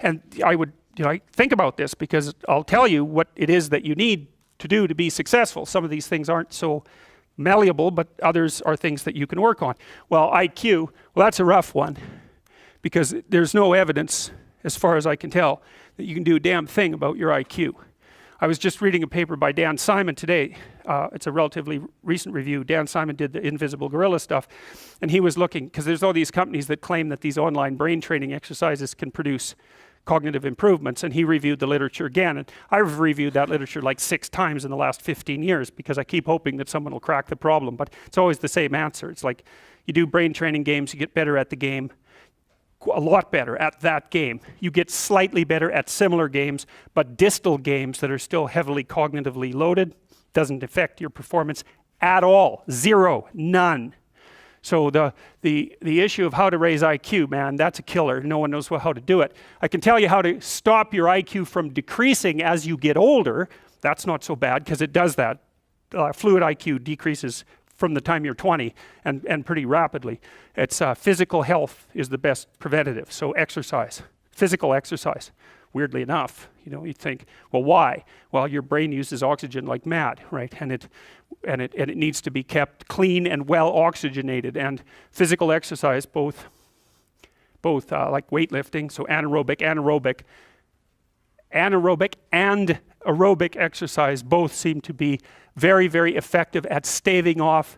And I would think about this, because I'll tell you what it is that you need to do to be successful. Some of these things aren't so malleable, but others are things that you can work on. Well, IQ, well, that's a rough one, because there's no evidence, as far as I can tell, that you can do a damn thing about your IQ. I was just reading a paper by Dan Simon today. It's a relatively recent review. Dan Simon did the invisible gorilla stuff, and he was looking, because there's all these companies that claim that these online brain training exercises can produce cognitive improvements, and he reviewed the literature again. And I've reviewed that literature like 6 times in the last 15 years, because I keep hoping that someone will crack the problem, but it's always the same answer. It's like, you do brain training games, you get better at the game, a lot better at that game. You get slightly better at similar games, but distal games that are still heavily cognitively loaded doesn't affect your performance at all. Zero, none. So the issue of how to raise IQ, man, that's a killer. No one knows how to do it. I can tell you how to stop your IQ from decreasing as you get older. That's not so bad, because it does that. Fluid IQ decreases from the time you're 20 and pretty rapidly. It's physical health is the best preventative. So exercise, physical exercise. Weirdly enough, you think, well, why? Well, your brain uses oxygen like mad, right? And it needs to be kept clean and well oxygenated. And physical exercise, both like weightlifting, so anaerobic and aerobic exercise, both seem to be very, very effective at staving off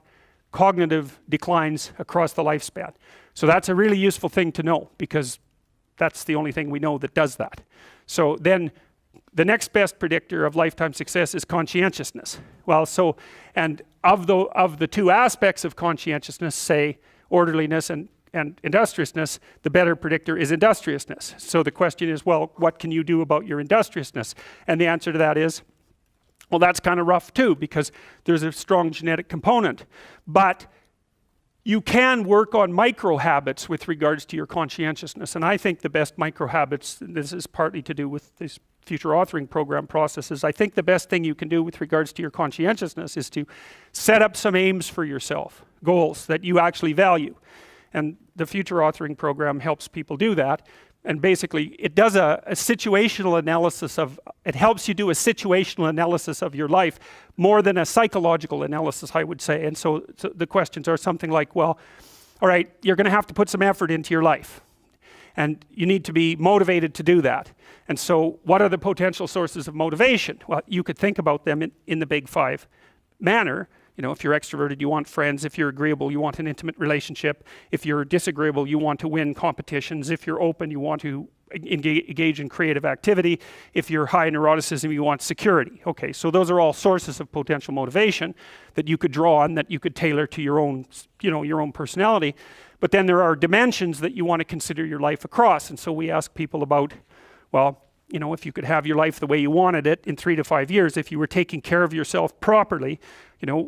cognitive declines across the lifespan. So that's a really useful thing to know, because that's the only thing we know that does that. So then the next best predictor of lifetime success is conscientiousness. Well, so, and of the 2 aspects of conscientiousness, say orderliness and industriousness, the better predictor is industriousness. So the question is, well, what can you do about your industriousness? And the answer to that is, well, that's kind of rough too, because there's a strong genetic component. But you can work on micro habits with regards to your conscientiousness. And I think the best micro habits, this is partly to do with this future authoring program processes, I think the best thing you can do with regards to your conscientiousness is to set up some aims for yourself, goals that you actually value. And the future authoring program helps people do that. And basically, it does a situational analysis it helps you do a situational analysis of your life more than a psychological analysis, I would say. And so the questions are something like, well, all right, you're going to have to put some effort into your life. And you need to be motivated to do that. And so what are the potential sources of motivation? Well, you could think about them in the big 5 manner. If you're extroverted, you want friends. If you're agreeable, you want an intimate relationship. If you're disagreeable, you want to win competitions. If you're open, you want to engage in creative activity. If you're high in neuroticism, you want security. Okay, so those are all sources of potential motivation that you could draw on, that you could tailor to your own, your own personality. But then there are dimensions that you want to consider your life across. And so we ask people about, well, if you could have your life the way you wanted it in 3 to 5 years, if you were taking care of yourself properly,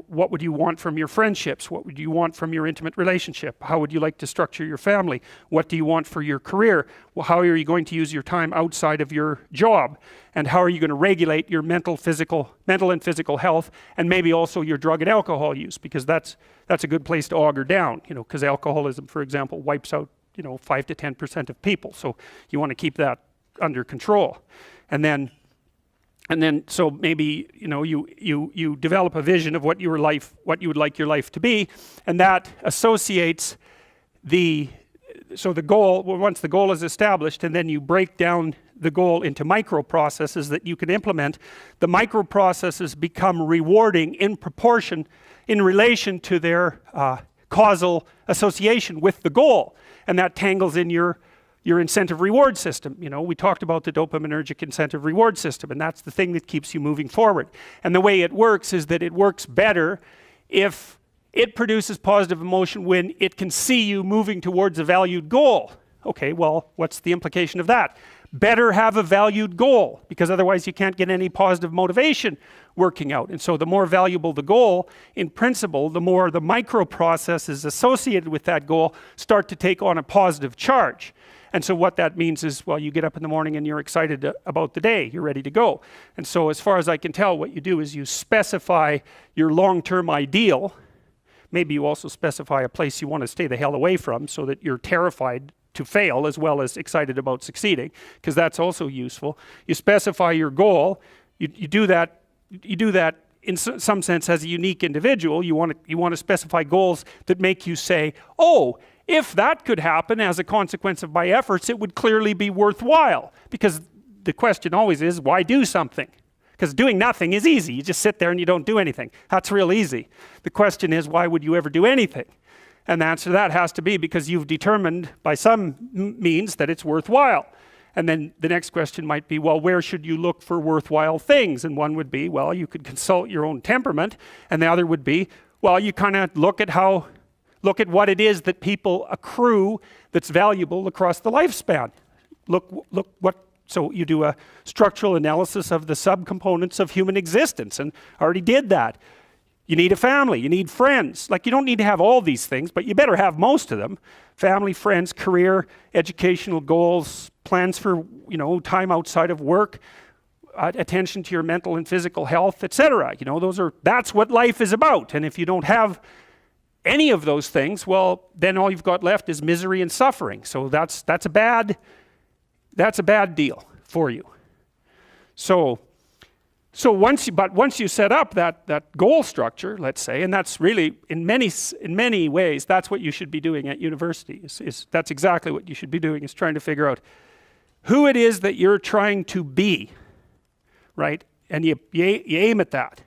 what would you want from your friendships? What would you want from your intimate relationship? How would you like to structure your family? What do you want for your career? Well, how are you going to use your time outside of your job? And how are you going to regulate your mental and physical health, and maybe also your drug and alcohol use? Because that's a good place to auger down, because alcoholism, for example, wipes out, 5 to 10% of people. So you want to keep that under control. And then so maybe you develop a vision of what you would like your life to be, and that associates the goal. Well, once the goal is established, and then you break down the goal into micro processes that you can implement. The micro processes become rewarding in proportion, in relation to their causal association with the goal, and that tangles in your incentive reward system. We talked about the dopaminergic incentive reward system, and that's the thing that keeps you moving forward. And the way it works is that it works better if it produces positive emotion when it can see you moving towards a valued goal. Okay, well, what's the implication of that? Better have a valued goal, because otherwise you can't get any positive motivation working out. And so the more valuable the goal, in principle, the more the micro processes associated with that goal start to take on a positive charge. And so what that means is, well, you get up in the morning and you're excited about the day, you're ready to go. And so as far as I can tell, what you do is you specify your long-term ideal. Maybe you also specify a place you want to stay the hell away from, so that you're terrified to fail as well as excited about succeeding, because that's also useful. You specify your goal. You do that in some sense as a unique individual. You want to specify goals that make you say, oh, if that could happen as a consequence of my efforts, it would clearly be worthwhile. Because the question always is, why do something? Because doing nothing is easy. You just sit there and you don't do anything. That's real easy. The question is, why would you ever do anything? And the answer to that has to be because you've determined by some means that it's worthwhile. And then the next question might be, well, where should you look for worthwhile things? And one would be, well, you could consult your own temperament. And the other would be, well, you kind of look at what it is that people accrue that's valuable across the lifespan. So you do a structural analysis of the subcomponents of human existence, and I already did that. You need a family, you need friends. Like, you don't need to have all these things, but you better have most of them. Family, friends, career, educational goals, plans for, time outside of work, attention to your mental and physical health, etc. That's what life is about. And if you don't have any of those things, well, then all you've got left is misery and suffering. So that's a bad deal for you. So once you set up that goal structure, let's say, and that's really in many ways that's what you should be doing at university. That's exactly what you should be doing, is trying to figure out who it is that you're trying to be, right? And you aim at that,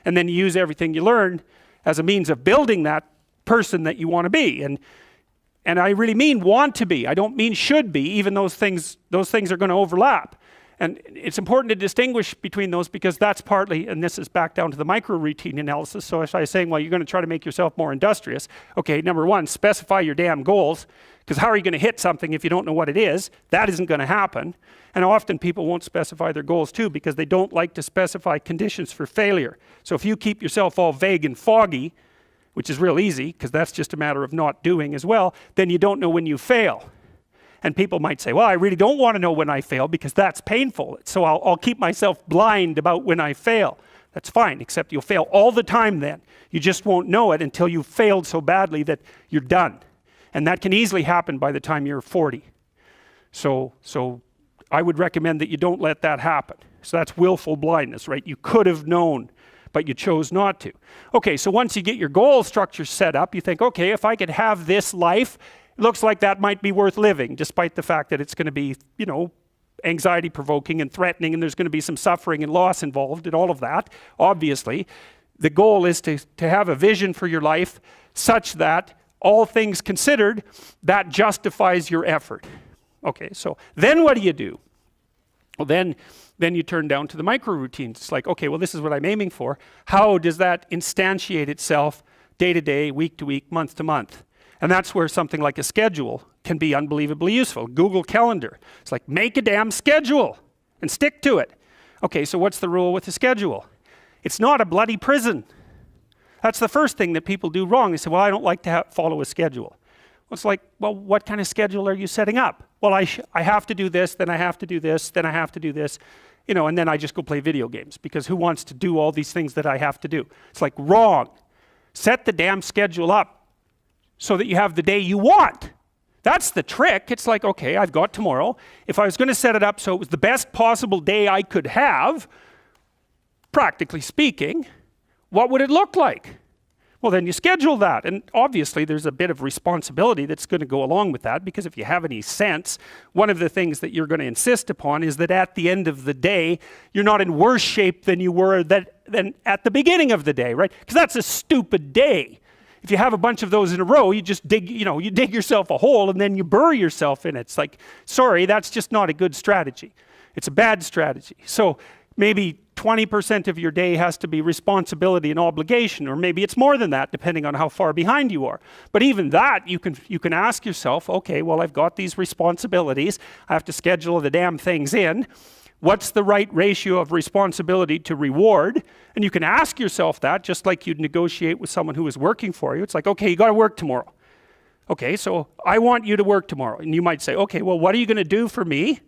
and then you use everything you learn as a means of building that person that you want to be. And I really mean want to be. I don't mean should be, even those things are going to overlap. And it's important to distinguish between those, because that's partly, and this is back down to the micro-routine analysis. So as I was saying, well, you're going to try to make yourself more industrious. Okay, number one, specify your damn goals, because how are you going to hit something if you don't know what it is? That isn't going to happen. And often people won't specify their goals too, because they don't like to specify conditions for failure. So if you keep yourself all vague and foggy, which is real easy, because that's just a matter of not doing as well, then you don't know when you fail. And people might say, well, I really don't want to know when I fail because that's painful. So I'll keep myself blind about when I fail. That's fine, except you'll fail all the time then. You just won't know it until you've failed so badly that you're done. And that can easily happen by the time you're 40. So I would recommend that you don't let that happen. So that's willful blindness, right? You could have known, but you chose not to. Okay, so once you get your goal structure set up, you think, okay, if I could have this life, it looks like that might be worth living, despite the fact that it's going to be, anxiety provoking and threatening, and there's going to be some suffering and loss involved and all of that. Obviously, the goal is to have a vision for your life such that, all things considered, that justifies your effort. Okay, so then what do? Well, then you turn down to the micro routines. It's like, okay, well, this is what I'm aiming for. How does that instantiate itself day to day, week to week, month to month? And that's where something like a schedule can be unbelievably useful. Google Calendar. It's like, make a damn schedule and stick to it. Okay, so what's the rule with the schedule? It's not a bloody prison. That's the first thing that people do wrong. They say, well, I don't like to follow a schedule. Well, it's like, well, what kind of schedule are you setting up? Well, I have to do this, then I have to do this, then I have to do this, and then I just go play video games, because who wants to do all these things that I have to do? It's like, wrong. Set the damn schedule up so that you have the day you want. That's the trick. It's like, okay, I've got tomorrow. If I was going to set it up so it was the best possible day I could have, practically speaking, what would it look like? Well, then you schedule that. And obviously there's a bit of responsibility that's going to go along with that, because if you have any sense, one of the things that you're going to insist upon is that at the end of the day, you're not in worse shape than you were than at the beginning of the day, right? Because that's a stupid day. If you have a bunch of those in a row, you just dig yourself a hole and then you bury yourself in it. It's like, sorry, that's just not a good strategy. It's a bad strategy. So maybe 20% of your day has to be responsibility and obligation, or maybe it's more than that, depending on how far behind you are. But even that, you can ask yourself, okay, well, I've got these responsibilities. I have to schedule the damn things in. What's the right ratio of responsibility to reward? And you can ask yourself that, just like you'd negotiate with someone who is working for you. It's like, okay, you got to work tomorrow. Okay, so I want you to work tomorrow. And you might say, okay, well, what are you going to do for me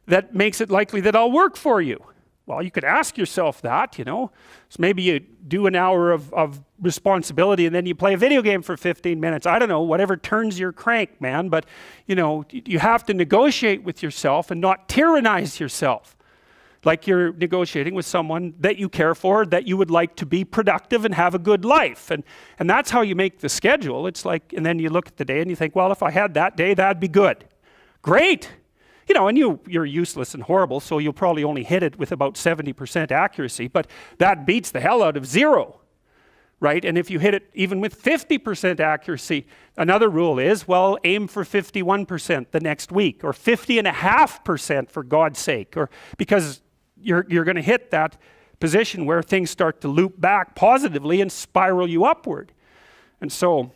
that makes it likely that I'll work for you? Well, you could ask yourself that, you know. So maybe you do an hour of responsibility and then you play a video game for 15 minutes. I don't know, whatever turns your crank, man. But, you know, you have to negotiate with yourself and not tyrannize yourself. Like you're negotiating with someone that you care for, that you would like to be productive and have a good life. And that's how you make the schedule. It's like, and then you look at the day and you think, well, if I had that day, that'd be good. Great. You know, and you're useless and horrible, so you'll probably only hit it with about 70% accuracy, but that beats the hell out of 0, right? And if you hit it even with 50% accuracy, another rule is, well, aim for 51% the next week, or 50.5% for God's sake, or because you're going to hit that position where things start to loop back positively and spiral you upward. And so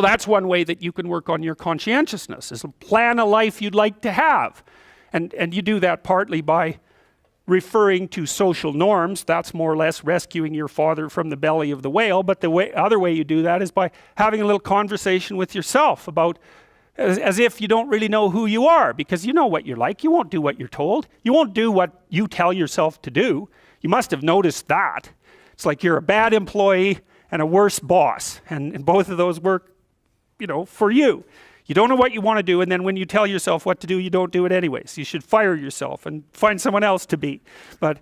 that's one way that you can work on your conscientiousness, is plan a life you'd like to have. And you do that partly by referring to social norms. That's more or less rescuing your father from the belly of the whale. But the other way you do that is by having a little conversation with yourself about, as if you don't really know who you are, because you know what you're like. You won't do what you're told. You won't do what you tell yourself to do. You must have noticed that. It's like you're a bad employee and a worse boss. And both of those work, you know, for you. You don't know what you want to do, and then when you tell yourself what to do, you don't do it anyways. You should fire yourself and find someone else to be. But